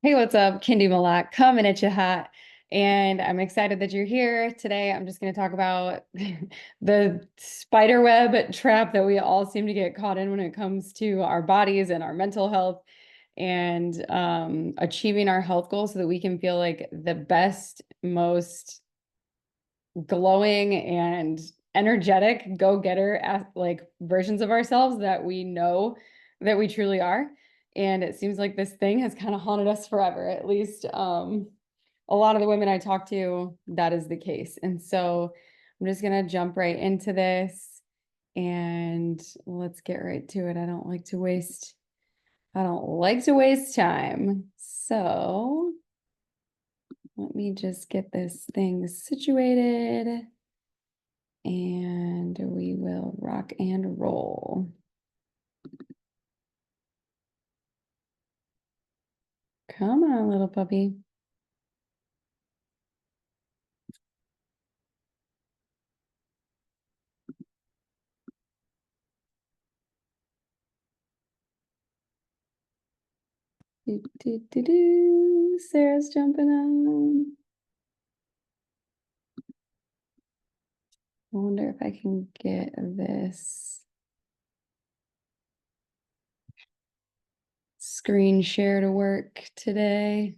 Hey, what's up? Kendi Malak coming at you hot. And I'm excited that you're here today. I'm just going to talk about the spider web trap that we all seem to get caught in when it comes to our bodies and our mental health and achieving our health goals so that we can feel like the best, most glowing and energetic go-getter like versions of ourselves that we know that we truly are. And it seems like this thing has kind of haunted us forever. At least a lot of the women I talk to, that is the case. And so I'm just gonna jump right into this and let's get right to it. I don't like to waste time. So let me just get this thing situated and we will rock and roll. Come on, little puppy. Do, do, do, do. Sarah's jumping on. I wonder if I can get this screen share to work today.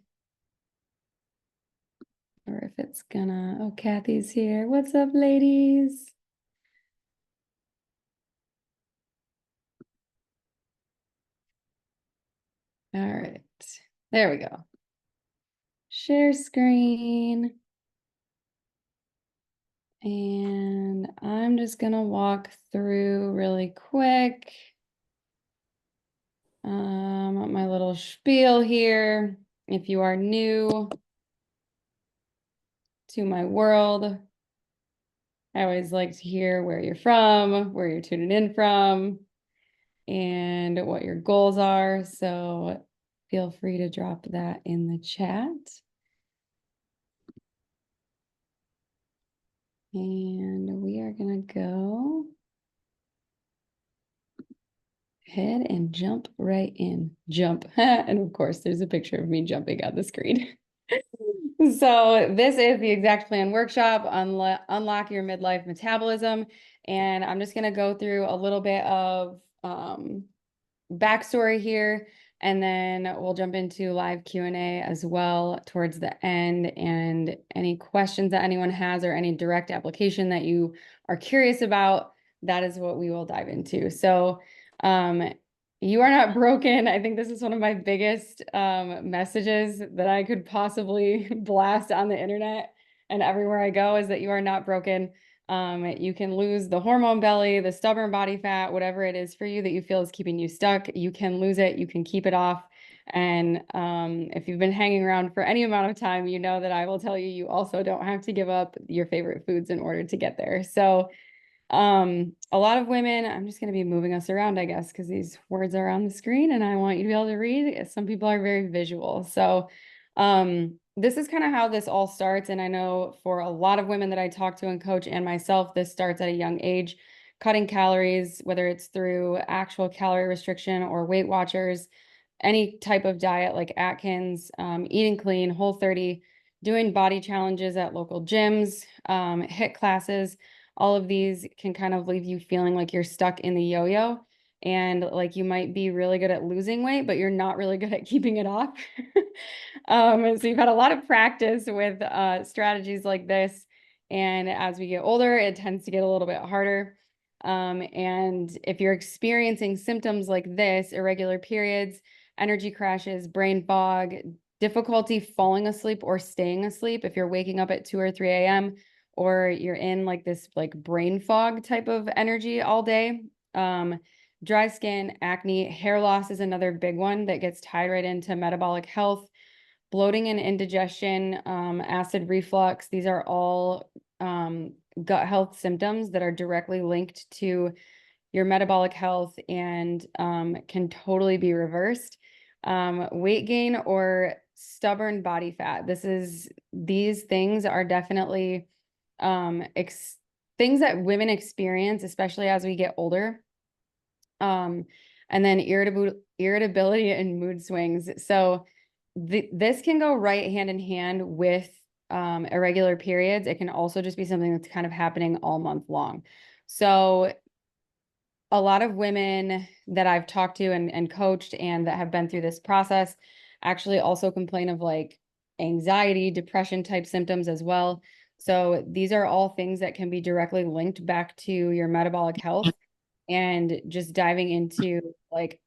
Or if it's gonna, oh, Kathy's here. What's up, ladies? All right, there we go. Share screen. And I'm just gonna walk through really quick. My little spiel here. If you are new to my world, I always like to hear where you're from, where you're tuning in from, and what your goals are. So feel free to drop that in the chat. And we are gonna go ahead and jump right in. Jump. And of course, there's a picture of me jumping on the screen. So this is the Exact Plan workshop, Unlock Your Midlife Metabolism. And I'm just going to go through a little bit of backstory here, and then we'll jump into live Q&A as well towards the end. And any questions that anyone has or any direct application that you are curious about, that is what we will dive into. So you are not broken. I think this is one of my biggest messages that I could possibly blast on the internet and everywhere I go is that you are not broken. You can lose the hormone belly, the stubborn body fat, whatever it is for you that you feel is keeping you stuck. You can lose it. You can keep it off. And if you've been hanging around for any amount of time, you know that I will tell you, you also don't have to give up your favorite foods in order to get there. So a lot of women, I'm just going to be moving us around, I guess, because these words are on the screen and I want you to be able to read. Some people are very visual. So this is kind of how this all starts. And I know for a lot of women that I talk to and coach and myself, this starts at a young age, cutting calories, whether it's through actual calorie restriction or Weight Watchers, any type of diet like Atkins, eating clean, Whole30, doing body challenges at local gyms, HIIT classes. All of these can kind of leave you feeling like you're stuck in the yo-yo and like you might be really good at losing weight, but you're not really good at keeping it off. So you've had a lot of practice with strategies like this. And as we get older, it tends to get a little bit harder. And if you're experiencing symptoms like this, irregular periods, energy crashes, brain fog, difficulty falling asleep or staying asleep, if you're waking up at 2 or 3 a.m., or you're in like this like brain fog type of energy all day. Dry skin, acne, hair loss is another big one that gets tied right into metabolic health, bloating and indigestion, acid reflux. These are all gut health symptoms that are directly linked to your metabolic health and can totally be reversed. Weight gain or stubborn body fat. These things are definitely things that women experience, especially as we get older. And then irritability and mood swings. So this can go right hand in hand with irregular periods. It can also just be something that's kind of happening all month long. So a lot of women that I've talked to and coached and that have been through this process actually also complain of like anxiety, depression type symptoms as well. So these are all things that can be directly linked back to your metabolic health, and just diving into like,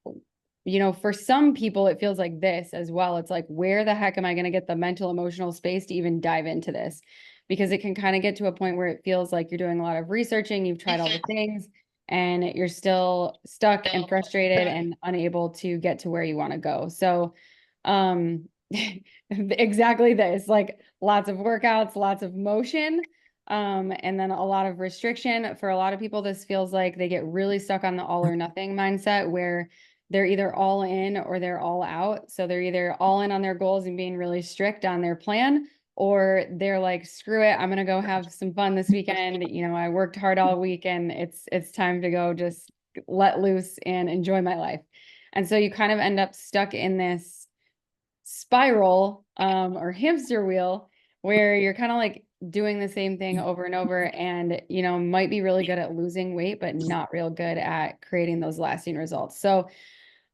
for some people it feels like this as well. It's like, where the heck am I going to get the mental emotional space to even dive into this? Because it can kind of get to a point where it feels like you're doing a lot of researching, you've tried all the things, and you're still stuck and frustrated and unable to get to where you want to go. So exactly this, like lots of workouts, lots of motion, and then a lot of restriction. For a lot of people, this feels like they get really stuck on the all or nothing mindset, where they're either all in or they're all out. So they're either all in on their goals and being really strict on their plan, or they're like, screw it, I'm gonna go have some fun this weekend. I worked hard all week and it's time to go just let loose and enjoy my life. And so you kind of end up stuck in this spiral or hamster wheel, where you're kind of like doing the same thing over and over, and might be really good at losing weight but not real good at creating those lasting results. So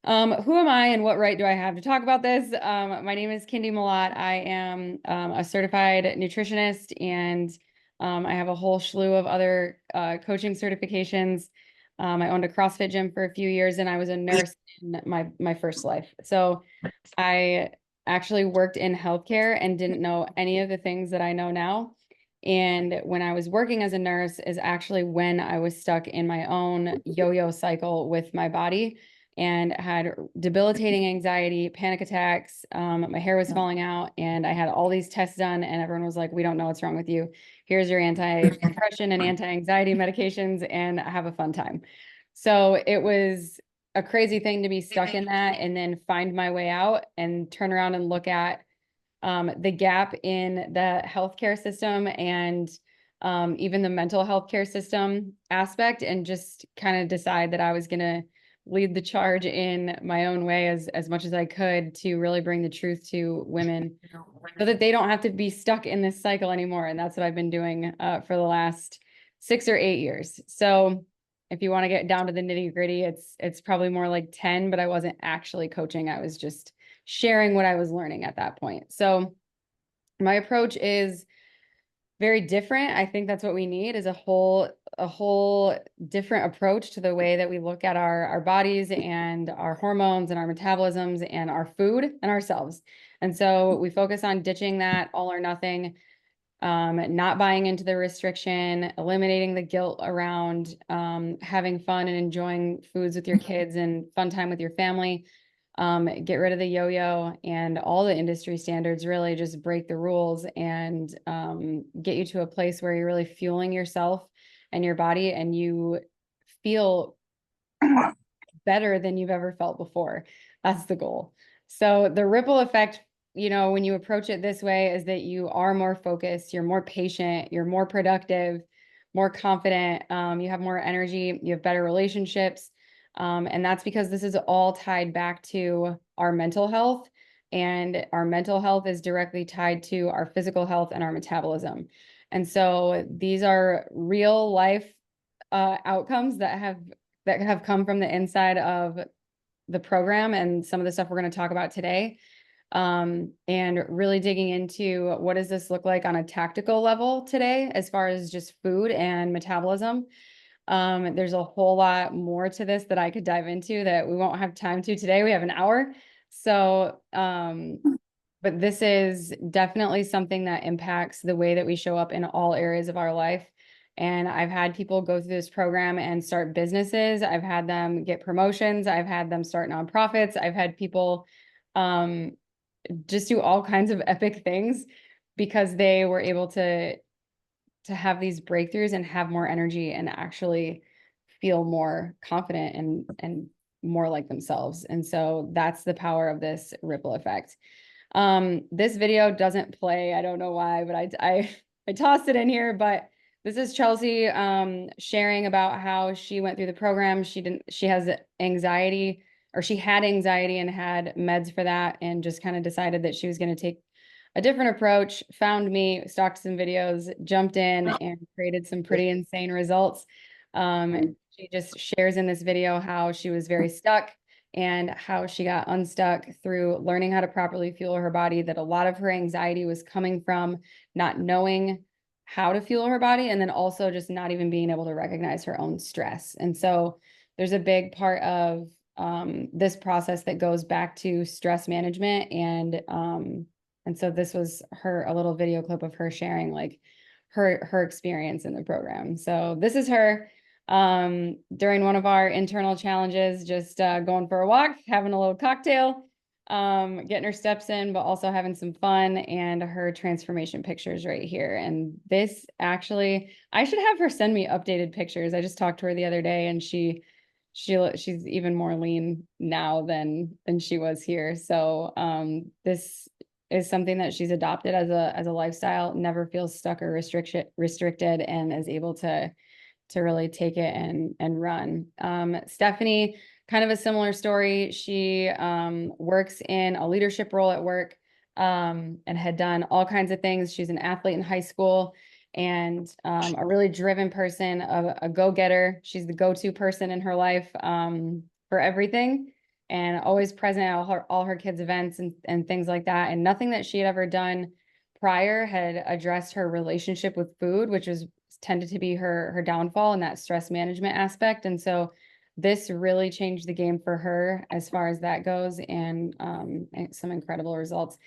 who am I and what right do I have to talk about this? My name is Kindy Malott. I am a certified nutritionist, and I have a whole slew of other coaching certifications. I owned a CrossFit gym for a few years, and I was a nurse in my first life. So I actually worked in healthcare and didn't know any of the things that I know now. And when I was working as a nurse is actually when I was stuck in my own yo-yo cycle with my body and had debilitating anxiety, panic attacks. My hair was falling out, and I had all these tests done, and everyone was like, "We don't know what's wrong with you. Here's your anti-depression and anti-anxiety medications, and have a fun time." So it was a crazy thing to be stuck in that and then find my way out and turn around and look at the gap in the healthcare system and even the mental health care system aspect, and just kind of decide that I was going to lead the charge in my own way as much as I could to really bring the truth to women so that they don't have to be stuck in this cycle anymore. And that's what I've been doing for the last 6 or 8 years. So if you want to get down to the nitty gritty, it's probably more like 10, but I wasn't actually coaching. I was just sharing what I was learning at that point. So my approach is very different. I think that's what we need, is a whole different approach to the way that we look at our bodies and our hormones and our metabolisms and our food and ourselves. And so we focus on ditching that all or nothing, not buying into the restriction, eliminating the guilt around having fun and enjoying foods with your kids and fun time with your family. Get rid of the yo-yo and all the industry standards, really just break the rules and get you to a place where you're really fueling yourself and your body, and you feel better than you've ever felt before. That's the goal. So the ripple effect, when you approach it this way, is that you are more focused, you're more patient, you're more productive, more confident, you have more energy, you have better relationships. And that's because this is all tied back to our mental health, and our mental health is directly tied to our physical health and our metabolism. And so these are real life outcomes that have come from the inside of the program and some of the stuff we're going to talk about today. And really digging into what does this look like on a tactical level today, as far as just food and metabolism. There's a whole lot more to this that I could dive into that we won't have time to today. We have an hour. So, but this is definitely something that impacts the way that we show up in all areas of our life. And I've had people go through this program and start businesses. I've had them get promotions. I've had them start nonprofits. I've had people just do all kinds of epic things because they were able to have these breakthroughs and have more energy and actually feel more confident and more like themselves. And so that's the power of this ripple effect. This video doesn't play. I don't know why, but I tossed it in here, but this is Chelsea sharing about how she went through the program. She has anxiety or she had anxiety and had meds for that, and just kind of decided that she was going to take a different approach, found me, stalked some videos, jumped in and created some pretty insane results. She just shares in this video how she was very stuck and how she got unstuck through learning how to properly fuel her body, that a lot of her anxiety was coming from not knowing how to fuel her body, and then also just not even being able to recognize her own stress. And so there's a big part of this process that goes back to stress management. And so this was a little video clip of her sharing like her experience in the program. So this is her during one of our internal challenges, just going for a walk, having a little cocktail, getting her steps in, but also having some fun, and her transformation pictures right here. And this actually, I should have her send me updated pictures. I just talked to her the other day, and she's even more lean now than she was here. So this is something that she's adopted as a lifestyle, never feels stuck or restricted, and is able to really take it and run. Stephanie, kind of a similar story. She works in a leadership role at work, and had done all kinds of things. She's an athlete in high school, and a really driven person, a go-getter. She's the go-to person in her life for everything, and always present at all her kids' events and things like that. And nothing that she had ever done prior had addressed her relationship with food, which was tended to be her downfall, and that stress management aspect. And so this really changed the game for her as far as that goes, and some incredible results.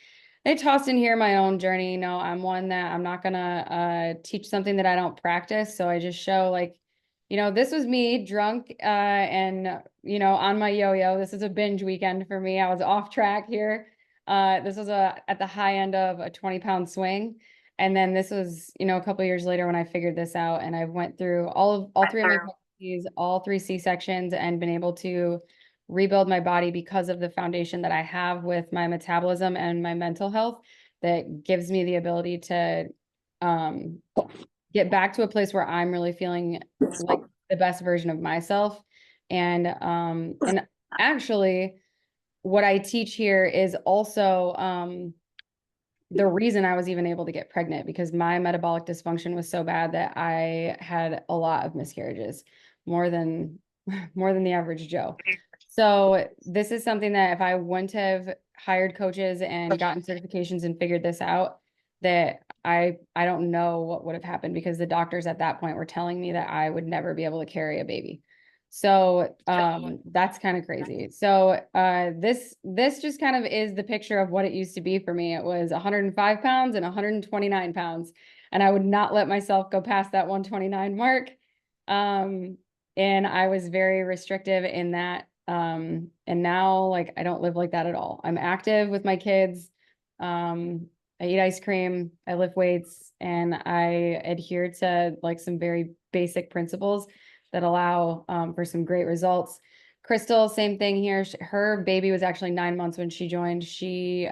I tossed in here my own journey. You know, I'm one that I'm not gonna teach something that I don't practice. So I just show like, you know, this was me drunk and, you know, on my yo-yo. This is a binge weekend for me. I was off track here. This was at the high end of a 20-pound swing. And then this was, you know, a couple years later when I figured this out, and I went through all three of my pregnancies, all 3 C-sections, and been able to rebuild my body because of the foundation that I have with my metabolism and my mental health, that gives me the ability to get back to a place where I'm really feeling like the best version of myself. And actually what I teach here is also the reason I was even able to get pregnant, because my metabolic dysfunction was so bad that I had a lot of miscarriages, more than the average Joe. So this is something that if I wouldn't have hired coaches and gotten certifications and figured this out, that I don't know what would have happened, because the doctors at that point were telling me that I would never be able to carry a baby. So that's kind of crazy. So this just kind of is the picture of what it used to be for me. It was 105 pounds and 129 pounds, and I would not let myself go past that 129 mark. And I was very restrictive in that. And now, like, I don't live like that at all. I'm active with my kids. I eat ice cream, I lift weights, and I adhere to like some very basic principles that allow for some great results. Crystal, same thing here. Her baby was actually 9 months when she joined. She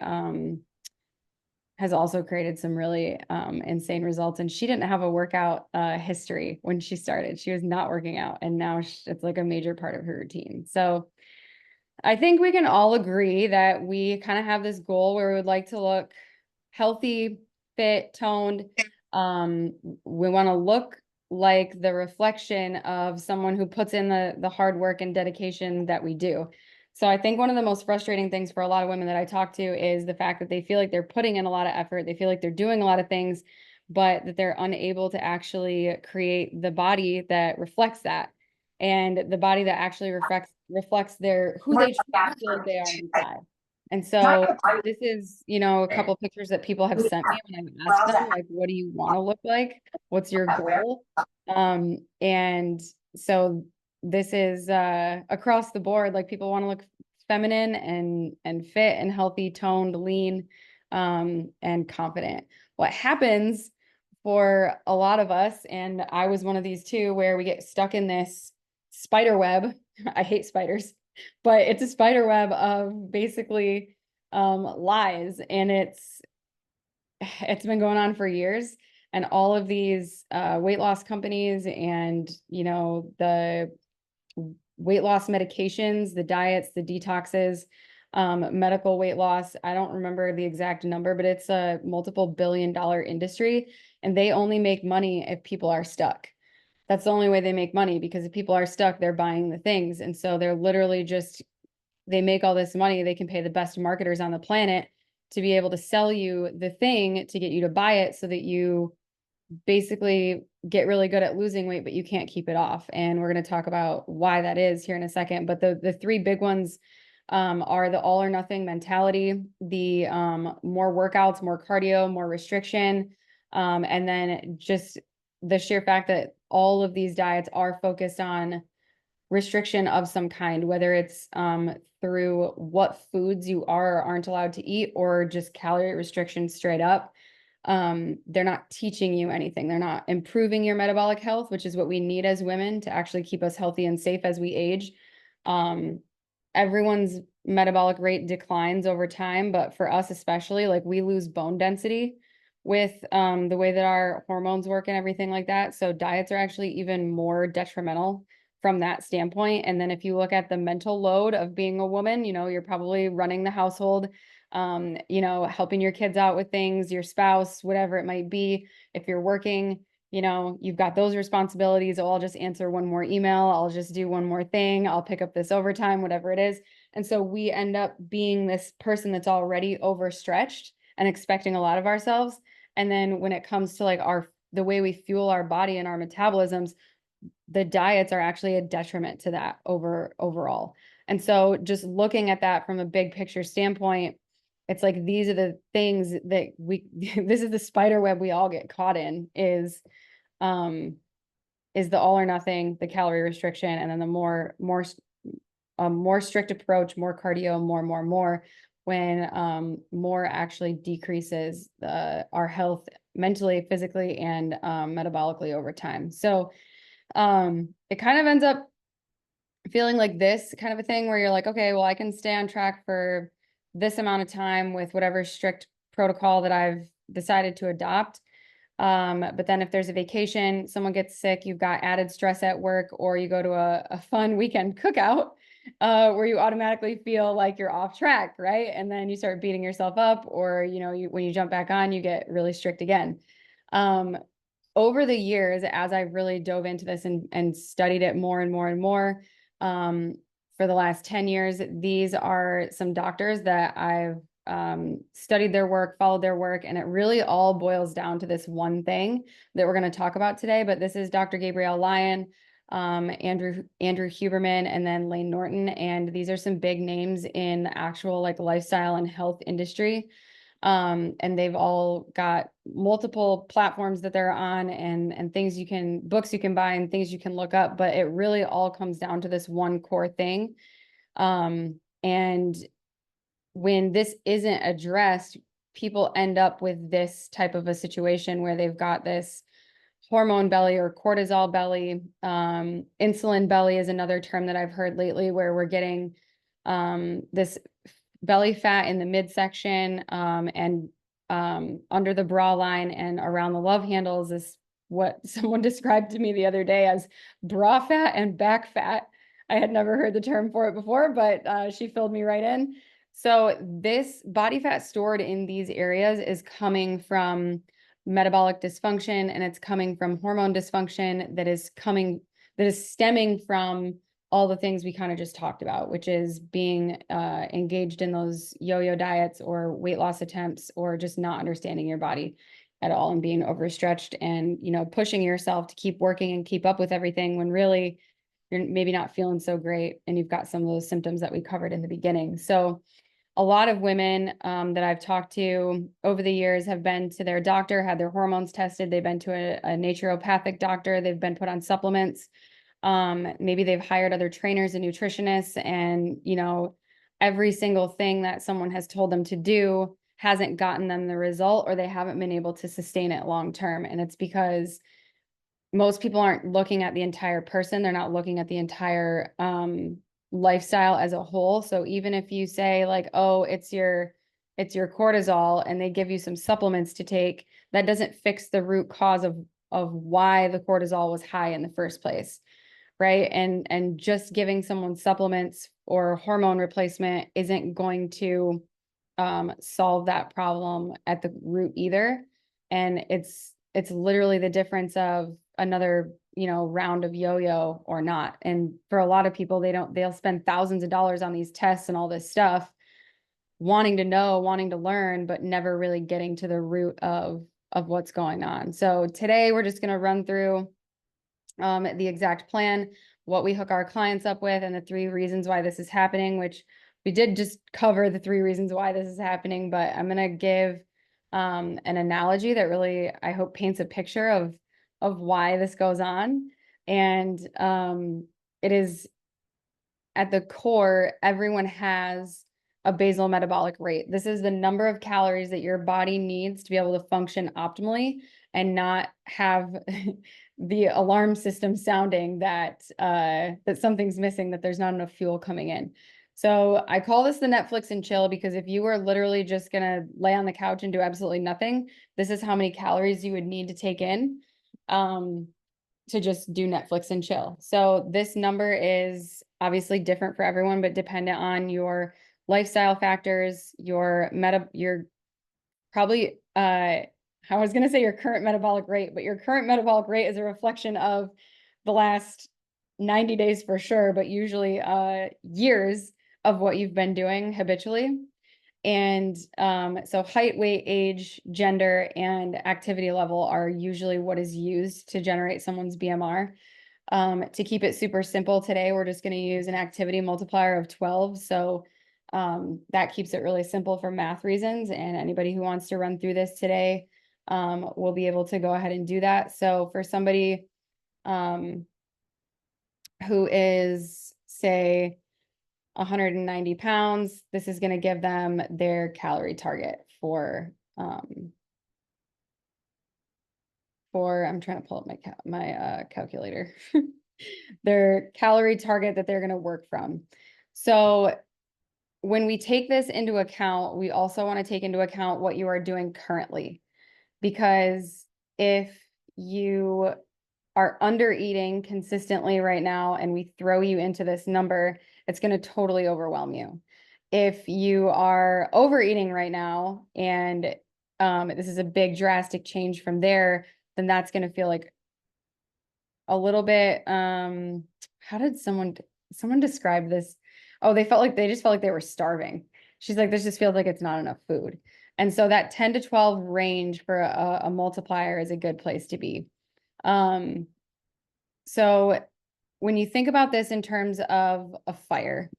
has also created some really insane results, and she didn't have a workout history when she started. She was not working out, and now it's like a major part of her routine. So I think we can all agree that we kind of have this goal where we would like to look healthy, fit, toned. We want to look like the reflection of someone who puts in the hard work and dedication that we do. So I think one of the most frustrating things for a lot of women that I talk to is the fact that they feel like they're putting in a lot of effort, they feel like they're doing a lot of things, but that they're unable to actually create the body that reflects that, and the body that actually reflects who they truly feel like they are inside. And so this is, you know, a couple pictures that people have sent me when I've asked them, like, what do you want to look like? What's your goal? And so this is across the board, like people want to look feminine and fit and healthy, toned, lean, and confident. What happens for a lot of us, and I was one of these too, where we get stuck in this spider web. I hate spiders, but it's a spider web of basically lies, and it's been going on for years. And all of these weight loss companies and, you know, the weight loss medications, the diets, the detoxes, medical weight loss. I don't remember the exact number, but it's a multiple billion-dollar industry, and they only make money if people are stuck. That's the only way they make money, because if people are stuck, they're buying the things. And so they're literally just, they make all this money. They can pay the best marketers on the planet to be able to sell you the thing to get you to buy it, so that you basically get really good at losing weight, but you can't keep it off. And we're going to talk about why that is here in a second. But the three big ones are the all or nothing mentality, the more workouts, more cardio, more restriction, and then just the sheer fact that all of these diets are focused on restriction of some kind, whether it's through what foods you are or aren't allowed to eat, or just calorie restriction straight up. They're not teaching you anything. They're not improving your metabolic health, which is what we need as women to actually keep us healthy and safe as we age. Everyone's metabolic rate declines over time, but for us especially, like, we lose bone density with the way that our hormones work and everything like that. So diets are actually even more detrimental from that standpoint. And then if you look at the mental load of being a woman, you're probably running the household, helping your kids out with things, your spouse, whatever it might be. If you're working, you've got those responsibilities. Oh, I'll just answer one more email. I'll just do one more thing. I'll pick up this overtime, whatever it is. And so we end up being this person that's already overstretched and expecting a lot of ourselves. And then when it comes to like the way we fuel our body and our metabolisms, the diets are actually a detriment to that overall. And so just looking at that from a big picture standpoint, it's like, these are the things that this is the spider web we all get caught in, is the all or nothing, the calorie restriction, and then the more strict approach, more cardio, more, when more actually decreases our health mentally, physically, and metabolically over time. So it kind of ends up feeling like this kind of a thing where you're like, okay, well, I can stay on track for this amount of time with whatever strict protocol that I've decided to adopt. But then if there's a vacation, someone gets sick, you've got added stress at work, or you go to a fun weekend cookout, where you automatically feel like you're off track, right? And then you start beating yourself up, or, when you jump back on, you get really strict again. Over the years, as I've really dove into this and studied it more and more and more, for the last 10 years, these are some doctors that I've studied their work, followed their work, and it really all boils down to this one thing that we're going to talk about today. But this is Dr. Gabrielle Lyon, Andrew Huberman, and then Layne Norton. And these are some big names in the actual like lifestyle and health industry. And they've all got multiple platforms that they're on, and books you can buy and things you can look up, but it really all comes down to this one core thing. And when this isn't addressed, people end up with this type of a situation where they've got this hormone belly or cortisol belly. Insulin belly is another term that I've heard lately, where we're getting this belly fat in the midsection, and under the bra line and around the love handles is what someone described to me the other day as bra fat and back fat. I had never heard the term for it before, but she filled me right in. So this body fat stored in these areas is coming from metabolic dysfunction, and it's coming from hormone dysfunction that is stemming from all the things we kind of just talked about, which is being engaged in those yo-yo diets or weight loss attempts, or just not understanding your body at all and being overstretched and, pushing yourself to keep working and keep up with everything when really you're maybe not feeling so great, and you've got some of those symptoms that we covered in the beginning. So a lot of women that I've talked to over the years have been to their doctor, had their hormones tested. They've been to a naturopathic doctor. They've been put on supplements. Maybe they've hired other trainers and nutritionists, and, every single thing that someone has told them to do hasn't gotten them the result, or they haven't been able to sustain it long term. And it's because most people aren't looking at the entire person. They're not looking at the entire lifestyle as a whole. So even if you say like, oh, it's your cortisol, and they give you some supplements to take, that doesn't fix the root cause of why the cortisol was high in the first place. right? And just giving someone supplements or hormone replacement isn't going to solve that problem at the root either. And it's literally the difference of another, round of yo-yo or not. And for a lot of people, they'll spend thousands of dollars on these tests and all this stuff, wanting to know, wanting to learn, but never really getting to the root of what's going on. So today we're just going to run through the exact plan, what we hook our clients up with, and the 3 reasons why this is happening, which we did just cover the 3 reasons why this is happening, but I'm going to give an analogy that really, I hope, paints a picture of why this goes on. And it is at the core, everyone has a basal metabolic rate. This is the number of calories that your body needs to be able to function optimally and not have the alarm system sounding that that something's missing, that there's not enough fuel coming in. So I call this the Netflix and chill, because if you were literally just gonna lay on the couch and do absolutely nothing, this is how many calories you would need to take in to just do Netflix and chill. So this number is obviously different for everyone, but dependent on your lifestyle factors, your probably I was going to say your current metabolic rate, but your current metabolic rate is a reflection of the last 90 days for sure, but usually years of what you've been doing habitually. And so height, weight, age, gender, and activity level are usually what is used to generate someone's BMR. To keep it super simple today, we're just going to use an activity multiplier of 12. So that keeps it really simple for math reasons. And anybody who wants to run through this today will be able to go ahead and do that. So for somebody who is, say, 190 pounds, this is going to give them their calorie target for I'm trying to pull up my calculator. Their calorie target that they're going to work from. So when we take this into account, we also want to take into account what you are doing currently, because if you are under eating consistently right now and we throw you into this number, it's going to totally overwhelm you. If you are overeating right now and this is a big drastic change from there, then that's going to feel like a little bit, how did someone describe this? Oh, they just felt like they were starving. She's like, this just feels like it's not enough food. And so that 10 to 12 range for a multiplier is a good place to be. So when you think about this in terms of a fire,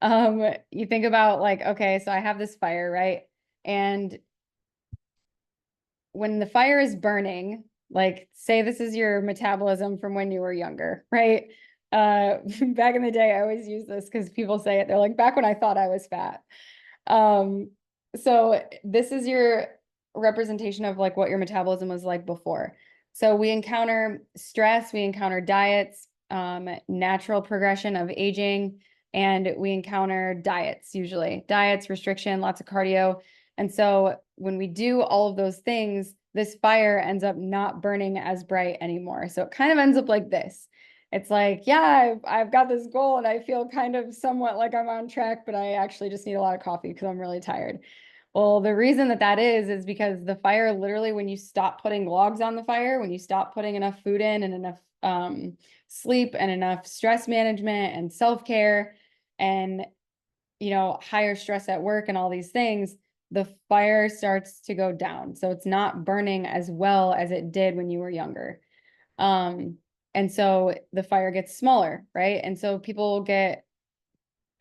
you think about like, okay, so I have this fire, right? And when the fire is burning, like say this is your metabolism from when you were younger, right? Back in the day, I always use this because people say it. They're like, back when I thought I was fat. So this is your representation of like what your metabolism was like before. So we encounter stress, we encounter diets, natural progression of aging, and we encounter diets, usually diets, restriction, lots of cardio. And so when we do all of those things, this fire ends up not burning as bright anymore. So it kind of ends up like this. It's like, yeah, I've got this goal and I feel kind of somewhat like I'm on track, but I actually just need a lot of coffee because I'm really tired. Well, the reason that is because the fire, literally, when you stop putting logs on the fire, when you stop putting enough food in and enough sleep and enough stress management and self-care and, higher stress at work and all these things, the fire starts to go down. So it's not burning as well as it did when you were younger. And so the fire gets smaller, right? And so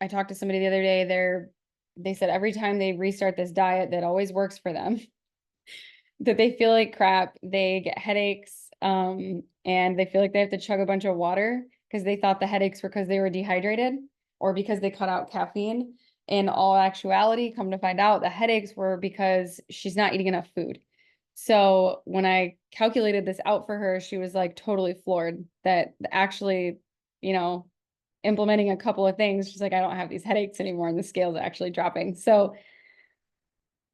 I talked to somebody the other day, they said every time they restart this diet that always works for them, that they feel like crap, they get headaches, and they feel like they have to chug a bunch of water because they thought the headaches were because they were dehydrated or because they cut out caffeine. In all actuality, come to find out, the headaches were because she's not eating enough food. So when I calculated this out for her, she was like totally floored that actually, implementing a couple of things, she's like, I don't have these headaches anymore and the scale's actually dropping. So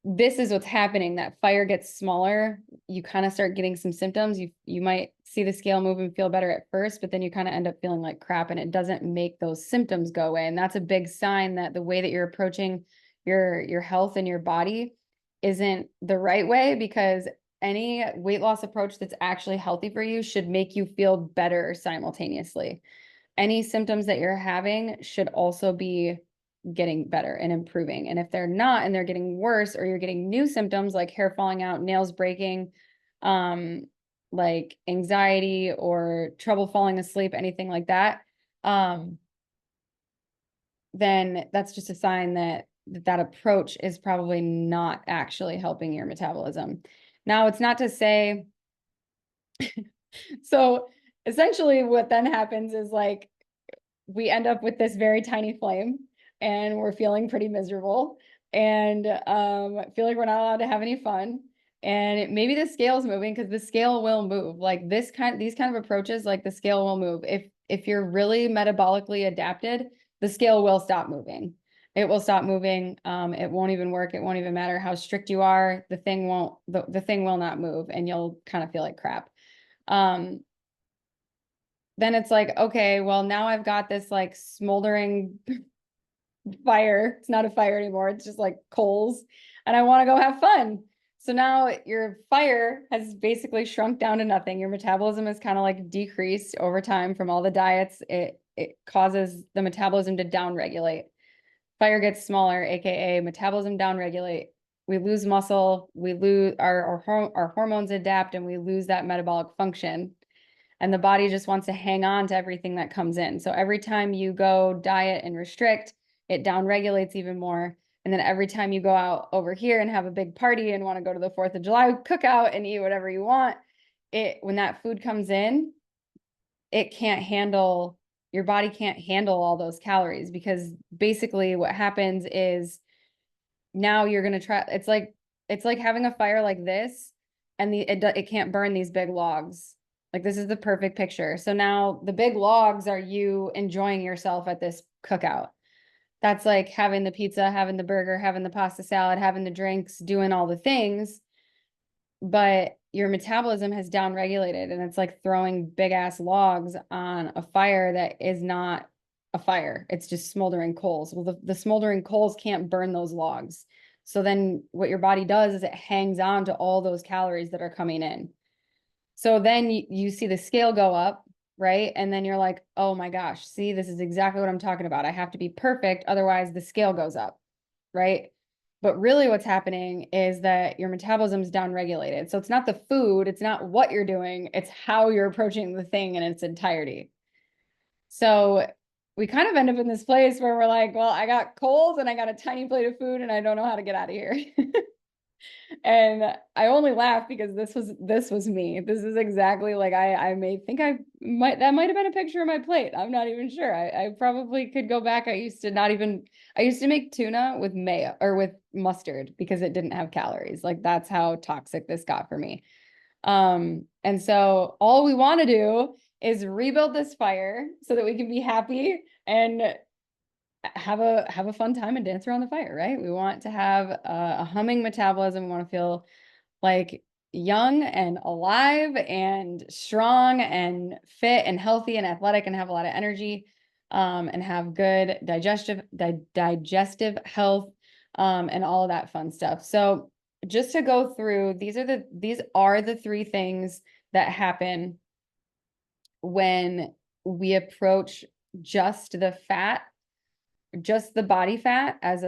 this is what's happening. That fire gets smaller. You kind of start getting some symptoms. You might see the scale move and feel better at first, but then you kind of end up feeling like crap, and it doesn't make those symptoms go away. And that's a big sign that the way that you're approaching your health and your body isn't the right way, because any weight loss approach that's actually healthy for you should make you feel better simultaneously. Any symptoms that you're having should also be getting better and improving. And if they're not, and they're getting worse, or you're getting new symptoms like hair falling out, nails breaking, like anxiety or trouble falling asleep, anything like that, then that's just a sign that that approach is probably not actually helping your metabolism. Now, it's not to say, so essentially what then happens is like, we end up with this very tiny flame, and we're feeling pretty miserable, and feel like we're not allowed to have any fun. And maybe the scale's moving, because the scale will move. Like these kind of approaches, like the scale will move. If you're really metabolically adapted, the scale will stop moving. It will stop moving. It won't even work. It won't even matter how strict you are. The thing will not move, and you'll kind of feel like crap. Then it's like, okay, well, now I've got this like smoldering fire. It's not a fire anymore. It's just like coals, and I want to go have fun. So now your fire has basically shrunk down to nothing. Your metabolism is kind of like decreased over time from all the diets. It causes the metabolism to downregulate. Fire gets smaller, aka metabolism downregulate. We lose muscle. We lose our hormones adapt, and we lose that metabolic function. And the body just wants to hang on to everything that comes in. So every time you go diet and restrict, it downregulates even more. And then every time you go out over here and have a big party and want to go to the 4th of July cookout and eat whatever you want, when that food comes in, it can't handle, your body can't handle all those calories, because basically what happens is now you're going to try, it's like having a fire like this, and it can't burn these big logs. Like this is the perfect picture. So now the big logs are you enjoying yourself at this cookout. That's like having the pizza, having the burger, having the pasta salad, having the drinks, doing all the things. But your metabolism has downregulated, and it's like throwing big ass logs on a fire that is not a fire. It's just smoldering coals. Well, the smoldering coals can't burn those logs. So then what your body does is it hangs on to all those calories that are coming in. So then you see the scale go up, right? And then you're like, oh my gosh, see, this is exactly what I'm talking about. I have to be perfect, otherwise the scale goes up, right? But really what's happening is that your metabolism's downregulated. So it's not the food, it's not what you're doing, it's how you're approaching the thing in its entirety. So we kind of end up in this place where we're like, well, I got coals and I got a tiny plate of food, and I don't know how to get out of here. And I only laugh because this was me. This is exactly like I may think that might have been a picture of my plate. I'm not even sure. I probably could go back. I used to make tuna with mayo or with mustard because it didn't have calories. Like that's how toxic this got for me. And so all we want to do is rebuild this fire so that we can be happy and have a fun time and dance around the fire, right? We want to have a humming metabolism. We want to feel like young and alive and strong and fit and healthy and athletic and have a lot of energy, and have good digestive health, and all of that fun stuff. So just to go through, these are the 3 things that happen when we approach just the body fat as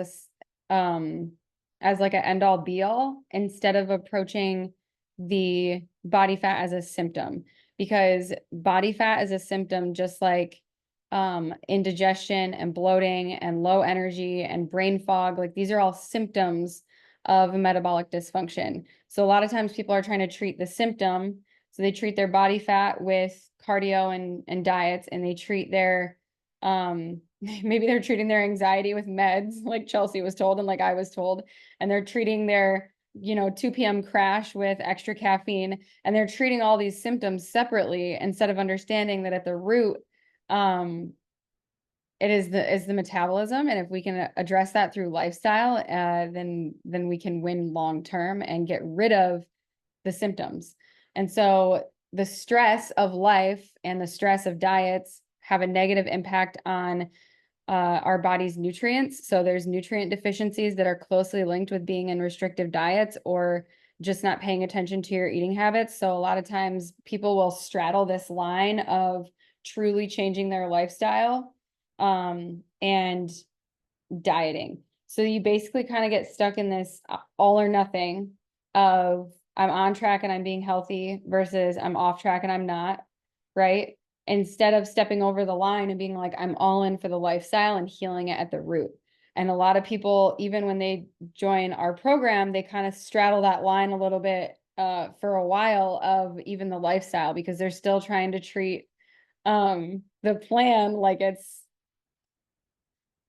like an end all be all, instead of approaching the body fat as a symptom. Because body fat is a symptom, just like indigestion and bloating and low energy and brain fog. Like these are all symptoms of metabolic dysfunction. So a lot of times people are trying to treat the symptom. So they treat their body fat with cardio and diets, and they treat their maybe they're treating their anxiety with meds, like Chelsea was told and like I was told, and they're treating their 2 p.m. crash with extra caffeine, and they're treating all these symptoms separately instead of understanding that at the root, it is the metabolism. And if we can address that through lifestyle, then we can win long term and get rid of the symptoms. And so the stress of life and the stress of diets have a negative impact on our body's nutrients. So there's nutrient deficiencies that are closely linked with being in restrictive diets or just not paying attention to your eating habits. So a lot of times people will straddle this line of truly changing their lifestyle and dieting. So you basically kind of get stuck in this all or nothing of I'm on track and I'm being healthy versus I'm off track and I'm not, right? Instead of stepping over the line and being like, I'm all in for the lifestyle and healing it at the root. And a lot of people, even when they join our program, they kind of straddle that line a little bit for a while of even the lifestyle because they're still trying to treat the plan like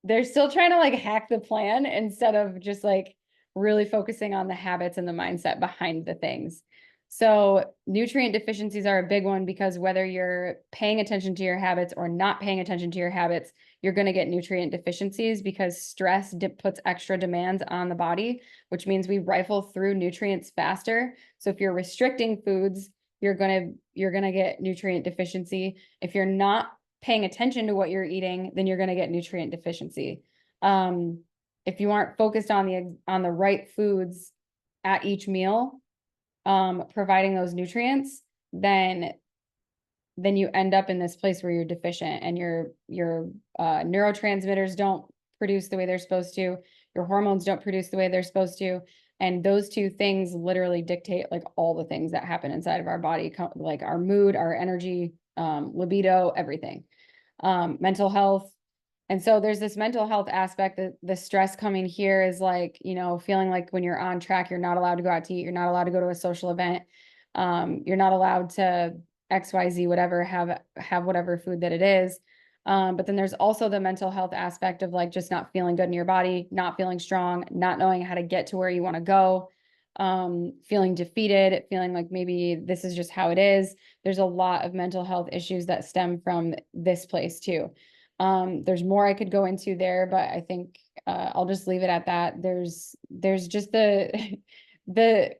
they're still trying to like hack the plan instead of just like really focusing on the habits and the mindset behind the things. So nutrient deficiencies are a big one because whether you're paying attention to your habits or not paying attention to your habits, you're going to get nutrient deficiencies because stress puts extra demands on the body, which means we rifle through nutrients faster. So if you're restricting foods, you're going to get nutrient deficiency. If you're not paying attention to what you're eating, then you're going to get nutrient deficiency. If you aren't focused on the right foods at each meal, providing those nutrients, then you end up in this place where you're deficient and your neurotransmitters don't produce the way they're supposed to, your hormones don't produce the way they're supposed to, and those two things literally dictate like all the things that happen inside of our body, like our mood, our energy, libido, everything, mental health. And so there's this mental health aspect that the stress coming here is like, feeling like when you're on track, you're not allowed to go out to eat. You're not allowed to go to a social event. You're not allowed to XYZ, whatever, have whatever food that it is. But then there's also the mental health aspect of like just not feeling good in your body, not feeling strong, not knowing how to get to where you want to go, feeling defeated, feeling like maybe this is just how it is. There's a lot of mental health issues that stem from this place too. There's more I could go into there, but I think I'll just leave it at that. There's just the the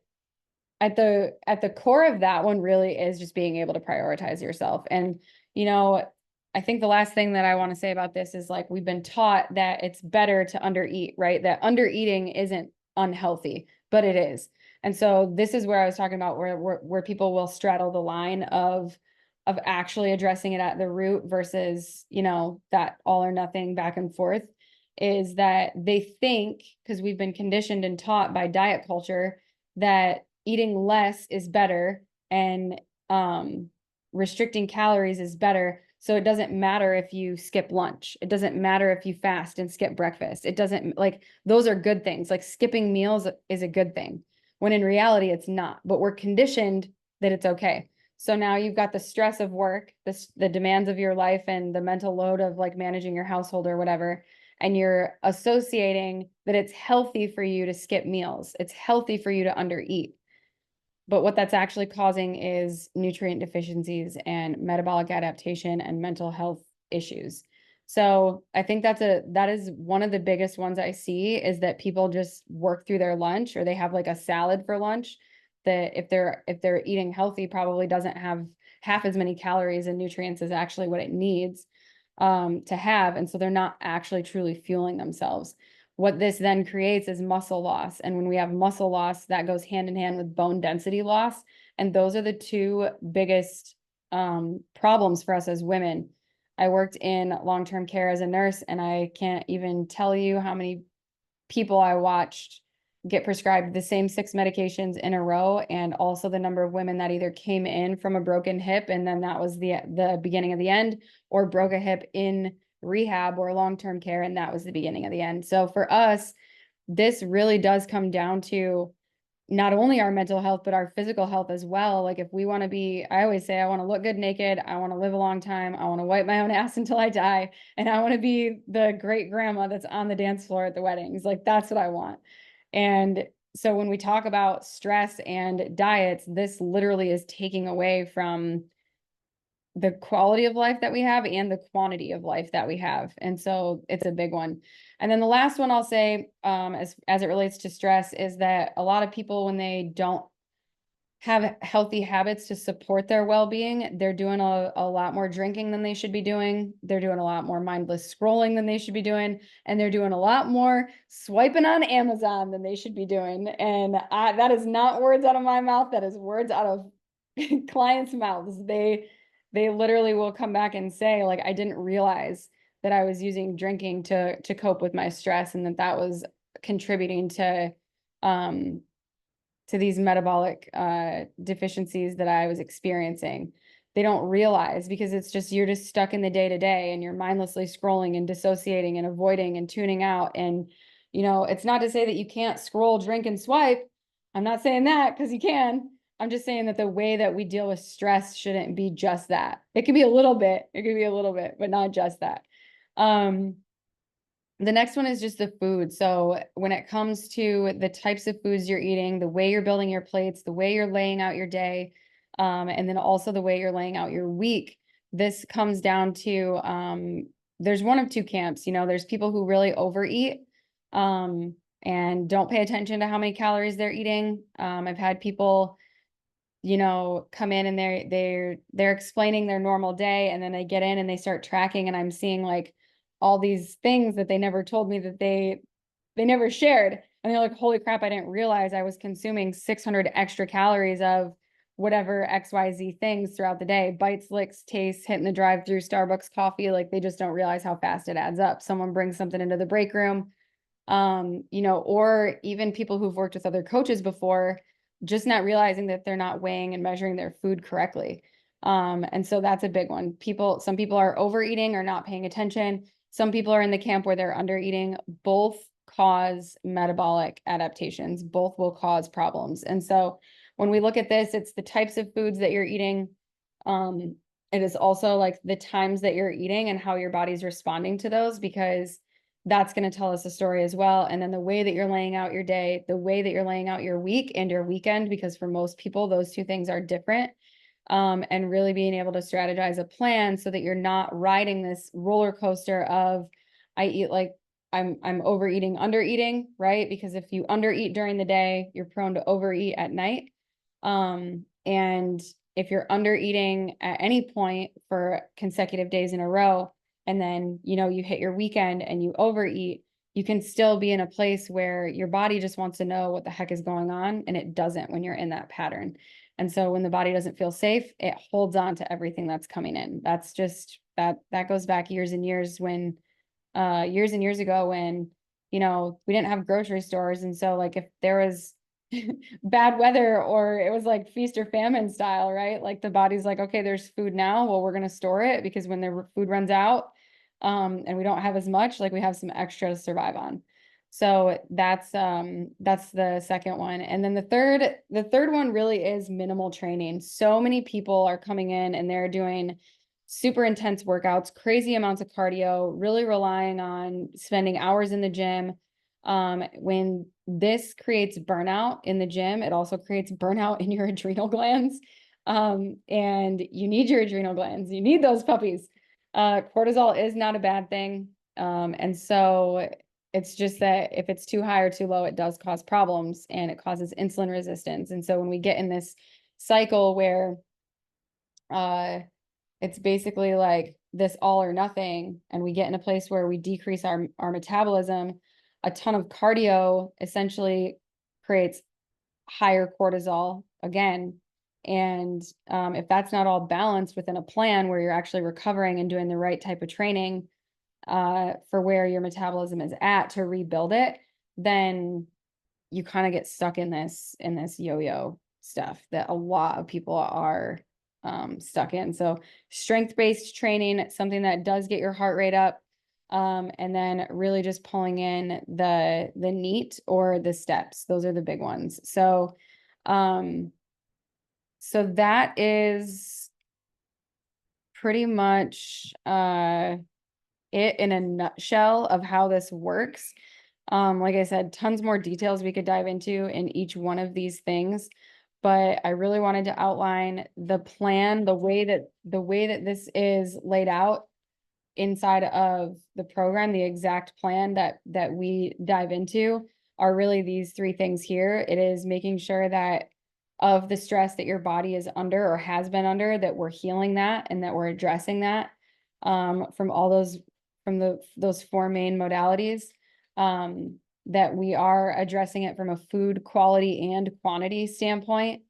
at the core of that one really is just being able to prioritize yourself. And I think the last thing that I want to say about this is like we've been taught that it's better to undereat, right? That undereating isn't unhealthy, but it is. And so this is where I was talking about where people will straddle the line of actually addressing it at the root versus, that all or nothing back and forth, is that they think, because we've been conditioned and taught by diet culture, that eating less is better and restricting calories is better. So it doesn't matter if you skip lunch. It doesn't matter if you fast and skip breakfast. It doesn't, like, those are good things. Like skipping meals is a good thing, when in reality it's not, but we're conditioned that it's okay. So now you've got the stress of work, the demands of your life and the mental load of like managing your household or whatever. And you're associating that it's healthy for you to skip meals. It's healthy for you to undereat. But what that's actually causing is nutrient deficiencies and metabolic adaptation and mental health issues. So I think that is one of the biggest ones I see, is that people just work through their lunch, or they have like a salad for lunch that if they're eating healthy probably doesn't have half as many calories and nutrients as actually what it needs to have. And so they're not actually truly fueling themselves. What this then creates is muscle loss. And when we have muscle loss, that goes hand in hand with bone density loss. And those are the two biggest problems for us as women. I worked in long-term care as a nurse, and I can't even tell you how many people I watched get prescribed the same 6 medications in a row, and also the number of women that either came in from a broken hip and then that was the beginning of the end, or broke a hip in rehab or long-term care and that was the beginning of the end. So for us, this really does come down to not only our mental health, but our physical health as well. Like if we want to be, I always say, I want to look good naked. I want to live a long time. I want to wipe my own ass until I die. And I want to be the great grandma that's on the dance floor at the weddings. Like that's what I want. And so when we talk about stress and diets, this literally is taking away from the quality of life that we have and the quantity of life that we have. And so it's a big one. And then the last one I'll say, as it relates to stress, is that a lot of people, when they don't have healthy habits to support their well-being, they're doing a lot more drinking than they should be doing. They're doing a lot more mindless scrolling than they should be doing. And they're doing a lot more swiping on Amazon than they should be doing. And that is not words out of my mouth. That is words out of clients' mouths. They literally will come back and say, like, I didn't realize that I was using drinking to cope with my stress, and that was contributing to these metabolic deficiencies that I was experiencing. They don't realize, because it's just, you're just stuck in the day to day, and you're mindlessly scrolling and dissociating and avoiding and tuning out. And, it's not to say that you can't scroll, drink, and swipe. I'm not saying that, because you can. I'm just saying that the way that we deal with stress shouldn't be just that. It could be a little bit, but not just that. The next one is just the food. So when it comes to the types of foods you're eating, the way you're building your plates, the way you're laying out your day, and then also the way you're laying out your week, this comes down to, there's one of two camps. There's people who really overeat, and don't pay attention to how many calories they're eating. I've had people, come in and they're explaining their normal day, and then they get in and they start tracking, and I'm seeing like all these things that they never told me, that they never shared. And they're like, holy crap, I didn't realize I was consuming 600 extra calories of whatever XYZ things throughout the day. Bites, licks, tastes, hitting the drive-through, Starbucks coffee. Like, they just don't realize how fast it adds up. Someone brings something into the break room, or even people who've worked with other coaches before, just not realizing that they're not weighing and measuring their food correctly. And so that's a big one. Some people are overeating or not paying attention. Some people are in the camp where they're under eating. Both cause metabolic adaptations. Both will cause problems. And so when we look at this, it's the types of foods that you're eating. It is also like the times that you're eating and how your body's responding to those, because that's going to tell us a story as well. And then the way that you're laying out your day, the way that you're laying out your week and your weekend, because for most people, those two things are different. And really being able to strategize a plan so that you're not riding this roller coaster of, I eat like I'm overeating, undereating, right? Because if you undereat during the day, you're prone to overeat at night. And if you're undereating at any point for consecutive days in a row, and then, you hit your weekend and you overeat, you can still be in a place where your body just wants to know what the heck is going on, and it doesn't when you're in that pattern. And so when the body doesn't feel safe, it holds on to everything that's coming in. That's just that goes back years and years when years and years ago when, we didn't have grocery stores. And so like if there was bad weather, or it was like feast or famine style, right? Like the body's like, okay, there's food now. Well, we're going to store it, because when the food runs out, and we don't have as much, like we have some extra to survive on. So that's the second one. And then the third one really is minimal training. So many people are coming in and they're doing super intense workouts, crazy amounts of cardio, really relying on spending hours in the gym. When this creates burnout in the gym, it also creates burnout in your adrenal glands. And you need your adrenal glands. You need those puppies. Cortisol is not a bad thing. And so it's just that if it's too high or too low, it does cause problems, and it causes insulin resistance. And so when we get in this cycle where it's basically like this all or nothing, and we get in a place where we decrease our metabolism, a ton of cardio essentially creates higher cortisol again. And if that's not all balanced within a plan where you're actually recovering and doing the right type of training for where your metabolism is at to rebuild it, then you kind of get stuck in this yo-yo stuff that a lot of people are stuck in. So strength-based training, something that does get your heart rate up, and then really just pulling in the NEAT or the steps. Those are the big ones. So that is pretty much it in a nutshell of how this works. Like I said, tons more details we could dive into in each one of these things. but I really wanted to outline the plan, the way that this is laid out inside of the program, the exact plan that we dive into are really these three things here. It is making sure that of the stress that your body is under or has been under, that we're healing that and that we're addressing that from all those four main modalities. That we are addressing it from a food quality and quantity standpoint,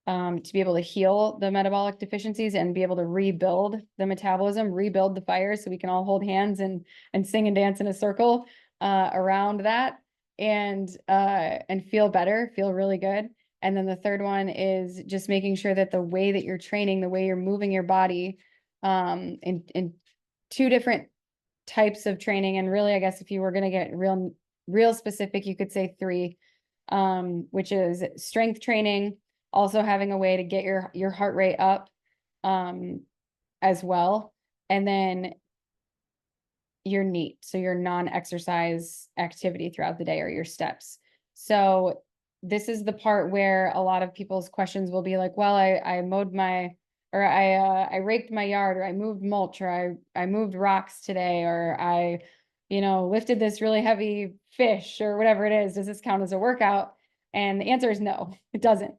to be able to heal the metabolic deficiencies and be able to rebuild the metabolism, rebuild the fire, so we can all hold hands and sing and dance in a circle around that, and feel better, feel really good. And then the third one is just making sure that the way that you're training, the way you're moving your body, in two different types of training. And really, I guess if you were going to get real specific, you could say three, which is strength training, also having a way to get your heart rate up, as well. And then your NEAT, so your non-exercise activity throughout the day, or your steps. So this is the part where a lot of people's questions will be like, well, I mowed my, or I raked my yard, or I moved mulch, or I moved rocks today, or I, lifted this really heavy fish, or whatever it is. Does this count as a workout? And the answer is no, it doesn't,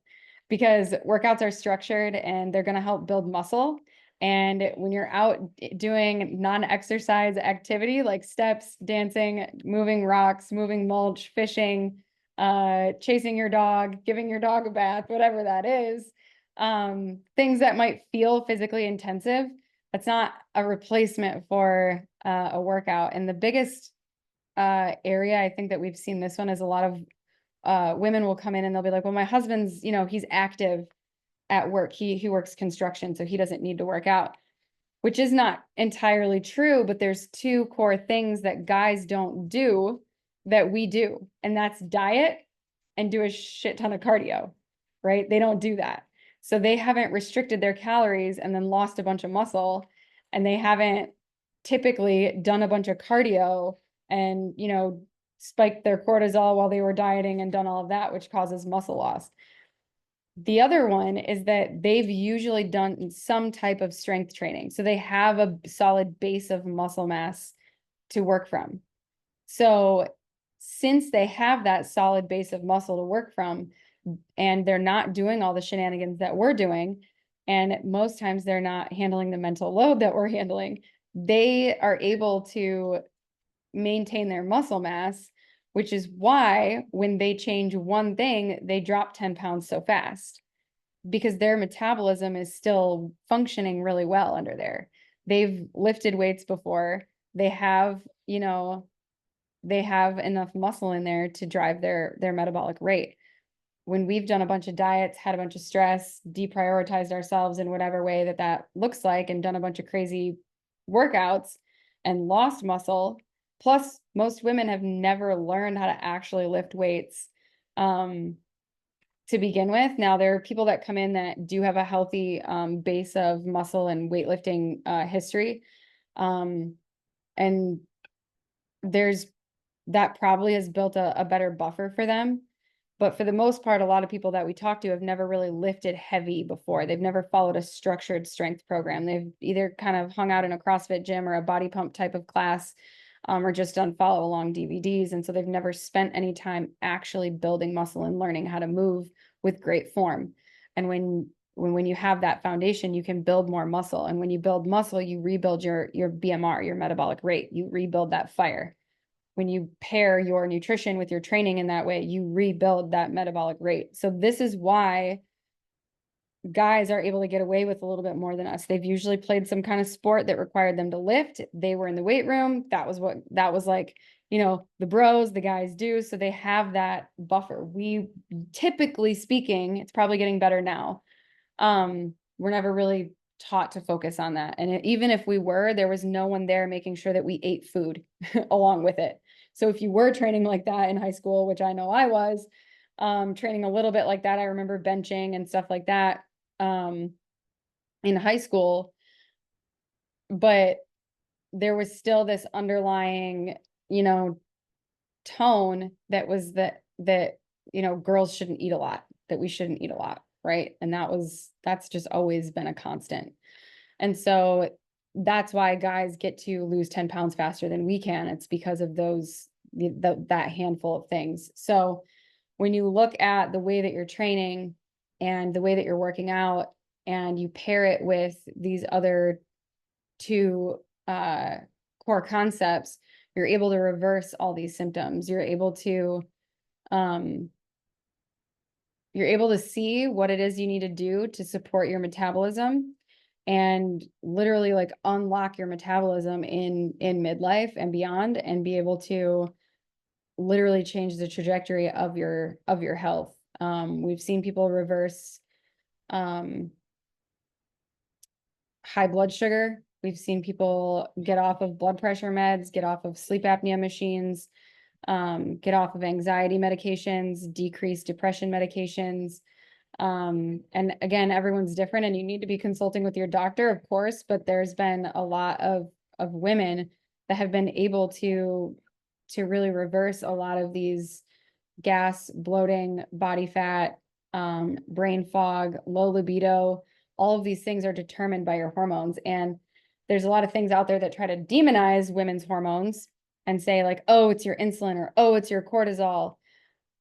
because workouts are structured and they're going to help build muscle. And when you're out doing non-exercise activity like steps, dancing, moving rocks, moving mulch, fishing, chasing your dog, giving your dog a bath, whatever that is, things that might feel physically intensive, that's not a replacement for a workout. And the biggest area I think that we've seen this one is a lot of women will come in and they'll be like, well, my husband's, he's active at work. He works construction, so he doesn't need to work out, which is not entirely true, but there's two core things that guys don't do that we do, and that's diet and do a shit ton of cardio, right? They don't do that. So they haven't restricted their calories and then lost a bunch of muscle, and they haven't typically done a bunch of cardio and, spiked their cortisol while they were dieting and done all of that, which causes muscle loss. The other one is that they've usually done some type of strength training. So they have a solid base of muscle mass to work from. So since they have that solid base of muscle to work from, and they're not doing all the shenanigans that we're doing, and most times they're not handling the mental load that we're handling, they are able to maintain their muscle mass, which is why when they change one thing, they drop 10 pounds so fast, because their metabolism is still functioning really well under there. They've lifted weights before. They have, they have enough muscle in there to drive their metabolic rate. When we've done a bunch of diets, had a bunch of stress, deprioritized ourselves in whatever way that looks like, and done a bunch of crazy workouts and lost muscle. Plus, most women have never learned how to actually lift weights to begin with. Now, there are people that come in that do have a healthy base of muscle and weightlifting history. And that probably has built a better buffer for them. But for the most part, a lot of people that we talk to have never really lifted heavy before. They've never followed a structured strength program. They've either kind of hung out in a CrossFit gym or a body pump type of class, or just done follow along DVDs. And so they've never spent any time actually building muscle and learning how to move with great form. And when you have that foundation, you can build more muscle. And when you build muscle, you rebuild your BMR, your metabolic rate. You rebuild that fire. When you pair your nutrition with your training in that way, you rebuild that metabolic rate. So this is why guys are able to get away with a little bit more than us. They've usually played some kind of sport that required them to lift. They were in the weight room. That was like, the bros, the guys do. So they have that buffer. We, typically speaking, it's probably getting better now. We're never really taught to focus on that. And even if we were, there was no one there making sure that we ate food along with it. So if you were training like that in high school, which I know I was, training a little bit like that, I remember benching and stuff like that in high school, but there was still this underlying, tone that was that girls shouldn't eat a lot, that we shouldn't eat a lot. right? And that's just always been a constant. And so that's why guys get to lose 10 pounds faster than we can. It's because of that handful of things. So when you look at the way that you're training and the way that you're working out, and you pair it with these other two core concepts, you're able to reverse all these symptoms. You're able to see what it is you need to do to support your metabolism and literally like unlock your metabolism in midlife and beyond, and be able to literally change the trajectory of your health. We've seen people reverse high blood sugar. We've seen people get off of blood pressure meds, get off of sleep apnea machines, get off of anxiety medications, decrease depression medications. And again, everyone's different, and you need to be consulting with your doctor, of course, but there's been a lot of women that have been able to really reverse a lot of these gas, bloating, body fat, brain fog, low libido. All of these things are determined by your hormones. And there's a lot of things out there that try to demonize women's hormones and say like, oh, it's your insulin, or oh, it's your cortisol.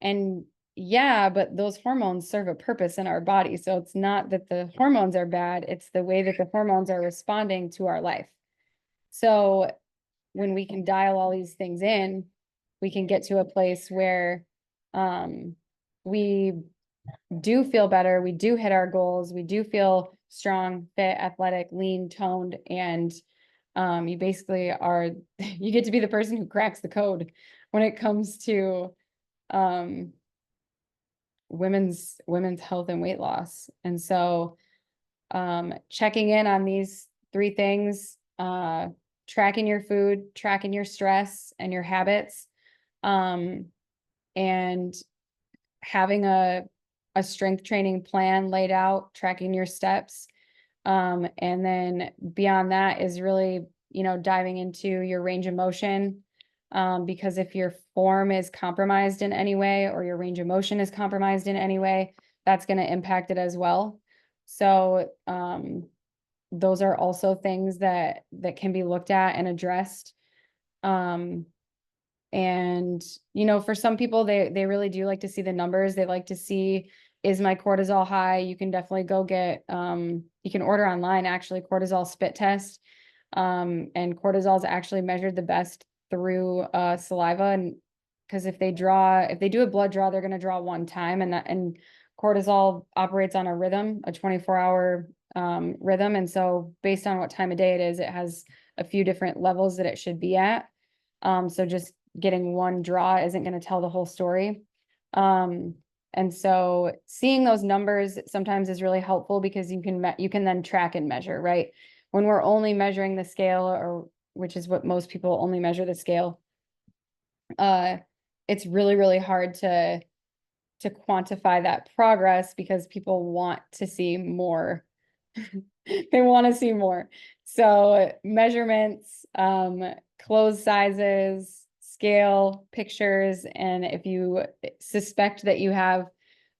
And yeah, but those hormones serve a purpose in our body. So it's not that the hormones are bad, it's the way that the hormones are responding to our life. So when we can dial all these things in, we can get to a place where we do feel better, we do hit our goals, we do feel strong, fit, athletic, lean, toned, and you basically are, you get to be the person who cracks the code when it comes to women's health and weight loss. And so checking in on these three things, tracking your food, tracking your stress and your habits, and having a strength training plan laid out, tracking your steps. And then beyond that is really, diving into your range of motion. Because if your form is compromised in any way, or your range of motion is compromised in any way, that's going to impact it as well. So those are also things that can be looked at and addressed. And, for some people, they really do like to see the numbers. They like to see, is my cortisol high? You can definitely go get, you can order online, actually, cortisol spit test. And cortisol is actually measured the best through saliva. And because if they do a blood draw, they're going to draw one time, and cortisol operates on a rhythm, a 24-hour rhythm. And so based on what time of day it is, it has a few different levels that it should be at. So just getting one draw isn't going to tell the whole story. And so seeing those numbers sometimes is really helpful, because you can then track and measure, right? When we're only measuring the scale, or which is what most people only measure the scale, it's really, really hard to quantify that progress, because people want to see more. They want to see more. So measurements, clothes sizes, scale, pictures, and if you suspect that you have,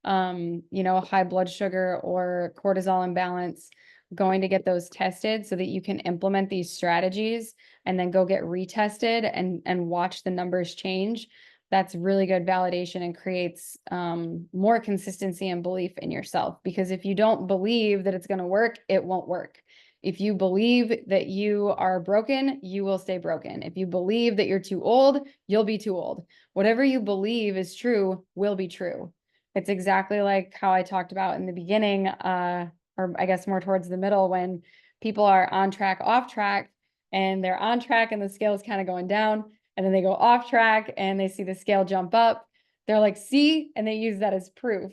high blood sugar or cortisol imbalance, going to get those tested so that you can implement these strategies and then go get retested and watch the numbers change. That's really good validation and creates more consistency and belief in yourself. Because if you don't believe that it's going to work, it won't work. If you believe that you are broken, you will stay broken. If you believe that you're too old, you'll be too old. Whatever you believe is true will be true. It's exactly like how I talked about in the beginning, or I guess more towards the middle, when people are on track, off track, and they're on track and the scale is kind of going down, and then they go off track and they see the scale jump up. They're like, see, and they use that as proof,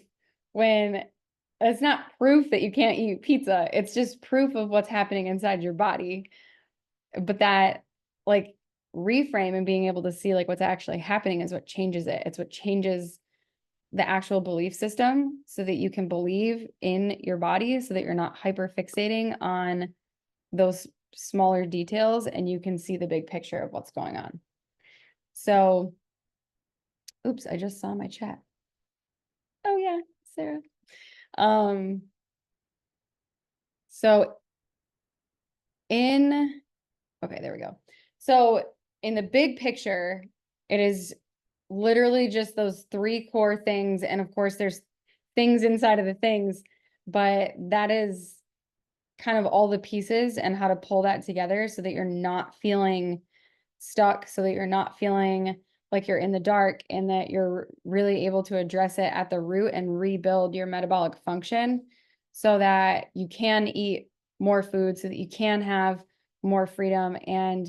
when it's not proof that you can't eat pizza. It's just proof of what's happening inside your body. But that, like, reframe and being able to see like what's actually happening is what changes it. It's what changes the actual belief system, so that you can believe in your body, so that you're not hyper fixating on those smaller details, and you can see the big picture of what's going on. So, oops, I just saw my chat. Oh yeah, Sarah. Um, so in, okay, there we go. So in the big picture, it is literally just those three core things. And of course, there's things inside of the things, but that is kind of all the pieces and how to pull that together so that you're not feeling stuck, so that you're not feeling like you're in the dark, and that you're really able to address it at the root and rebuild your metabolic function so that you can eat more food, so that you can have more freedom. And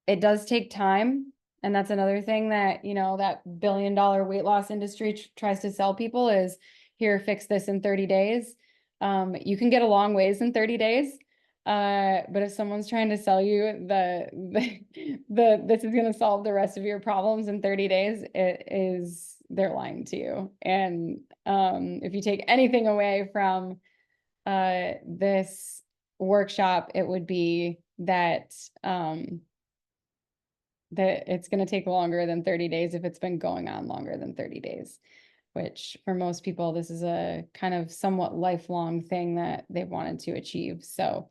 it does take time. And that's another thing that, that billion-dollar weight loss industry tries to sell people is, here, fix this in 30 days. You can get a long ways in 30 days. But if someone's trying to sell you this is going to solve the rest of your problems in 30 days, they're lying to you. And if you take anything away from this workshop, it would be that it's going to take longer than 30 days if it's been going on longer than 30 days, which for most people, this is a kind of somewhat lifelong thing that they've wanted to achieve. So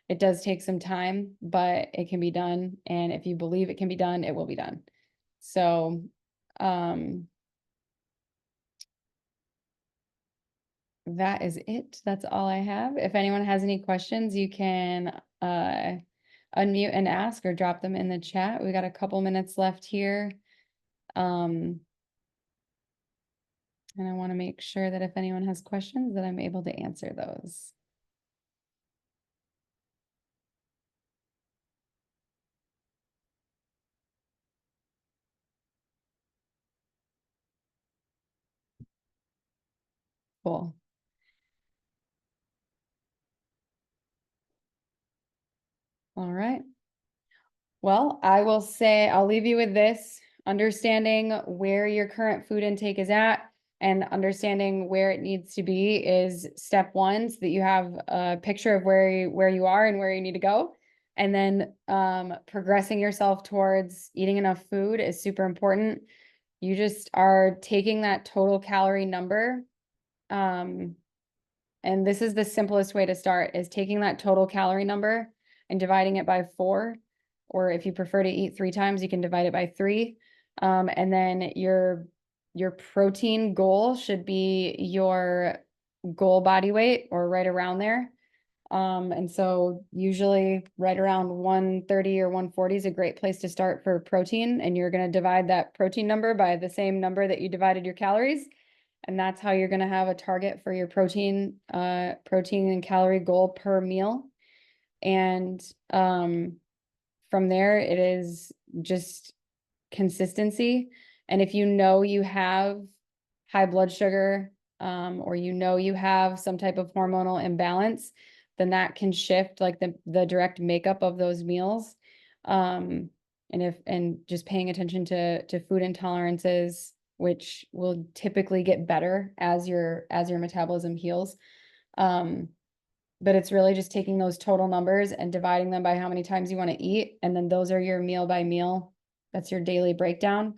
it does take some time, but it can be done. And if you believe it can be done, it will be done. So, that is it. That's all I have. If anyone has any questions, you can unmute and ask or drop them in the chat. We got a couple minutes left here. And I want to make sure that if anyone has questions, that I'm able to answer those. Cool. All right. Well, I will say, I'll leave you with this. Understanding where your current food intake is at and understanding where it needs to be is step one, so that you have a picture of where you are and where you need to go. And then progressing yourself towards eating enough food is super important. You just are taking that total calorie number. And this is the simplest way to start, is taking that total calorie number and dividing it by 4. Or if you prefer to eat 3 times, you can divide it by 3. And then your protein goal should be your goal body weight, or right around there. And so usually right around 130 or 140 is a great place to start for protein. And you're going to divide that protein number by the same number that you divided your calories. And that's how you're going to have a target for your protein and calorie goal per meal. And from there, it is just consistency. And if you know you have high blood sugar, or you have some type of hormonal imbalance, then that can shift like the direct makeup of those meals. And just paying attention to food intolerances, which will typically get better as your metabolism heals. But it's really just taking those total numbers and dividing them by how many times you want to eat. And then those are your meal by meal. That's your daily breakdown.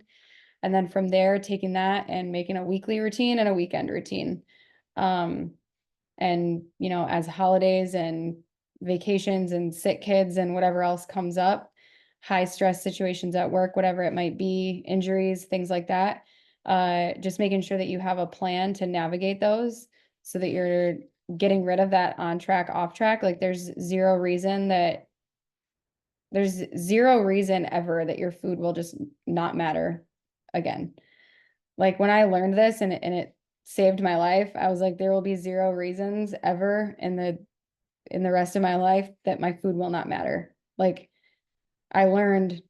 And then from there, taking that and making a weekly routine and a weekend routine. And, as holidays and vacations and sick kids and whatever else comes up, high stress situations at work, whatever it might be, injuries, things like that, just making sure that you have a plan to navigate those so that you're getting rid of that on track, off track. Like there's zero reason ever that your food will just not matter again. Like when I learned this and it saved my life, I was like, there will be zero reasons ever in the rest of my life that my food will not matter. Like I learned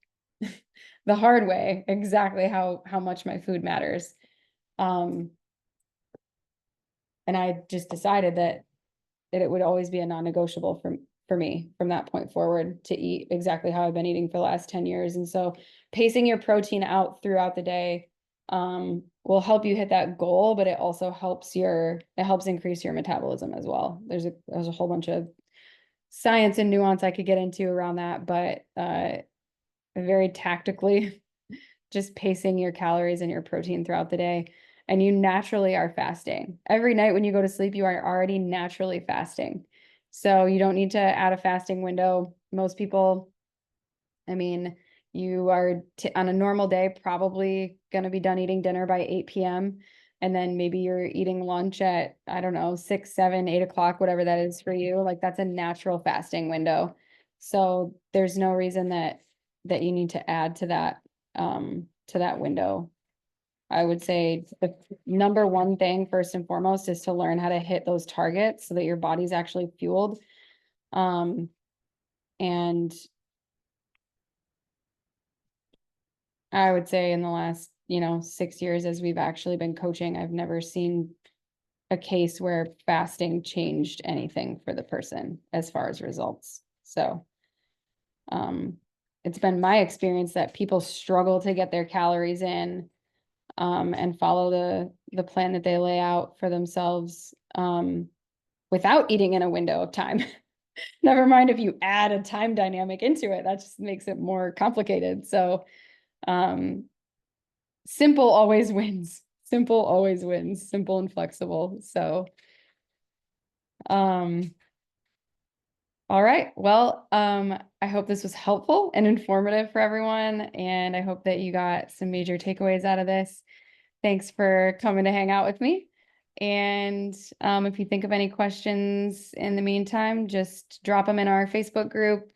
the hard way exactly how much my food matters. And I just decided that it would always be a non-negotiable for me from that point forward to eat exactly how I've been eating for the last 10 years. And so pacing your protein out throughout the day will help you hit that goal, but it also helps increase your metabolism as well. There's a whole bunch of science and nuance I could get into around that, but very tactically, just pacing your calories and your protein throughout the day. and you naturally are fasting. Every night when you go to sleep, you are already naturally fasting. So you don't need to add a fasting window. Most people, I mean, you are on a normal day, probably going to be done eating dinner by 8 p.m. And then maybe you're eating lunch at, I don't know, 6, 7, 8 o'clock, whatever that is for you. Like that's a natural fasting window. So there's no reason that you need to add to that window. I would say the number one thing, first and foremost, is to learn how to hit those targets so that your body's actually fueled. And I would say in the last, 6 years as we've actually been coaching, I've never seen a case where fasting changed anything for the person as far as results. So, it's been my experience that people struggle to get their calories in, and follow the plan that they lay out for themselves, without eating in a window of time. Never mind if you add a time dynamic into it, that just makes it more complicated. So, simple always wins. Simple always wins. Simple and flexible. So, all right. Well, I hope this was helpful and informative for everyone, and I hope that you got some major takeaways out of this. Thanks for coming to hang out with me. And if you think of any questions in the meantime, just drop them in our Facebook group,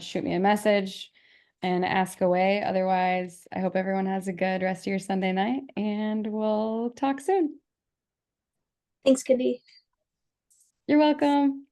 shoot me a message and ask away. Otherwise, I hope everyone has a good rest of your Sunday night, and we'll talk soon. Thanks, Cindy. You're welcome.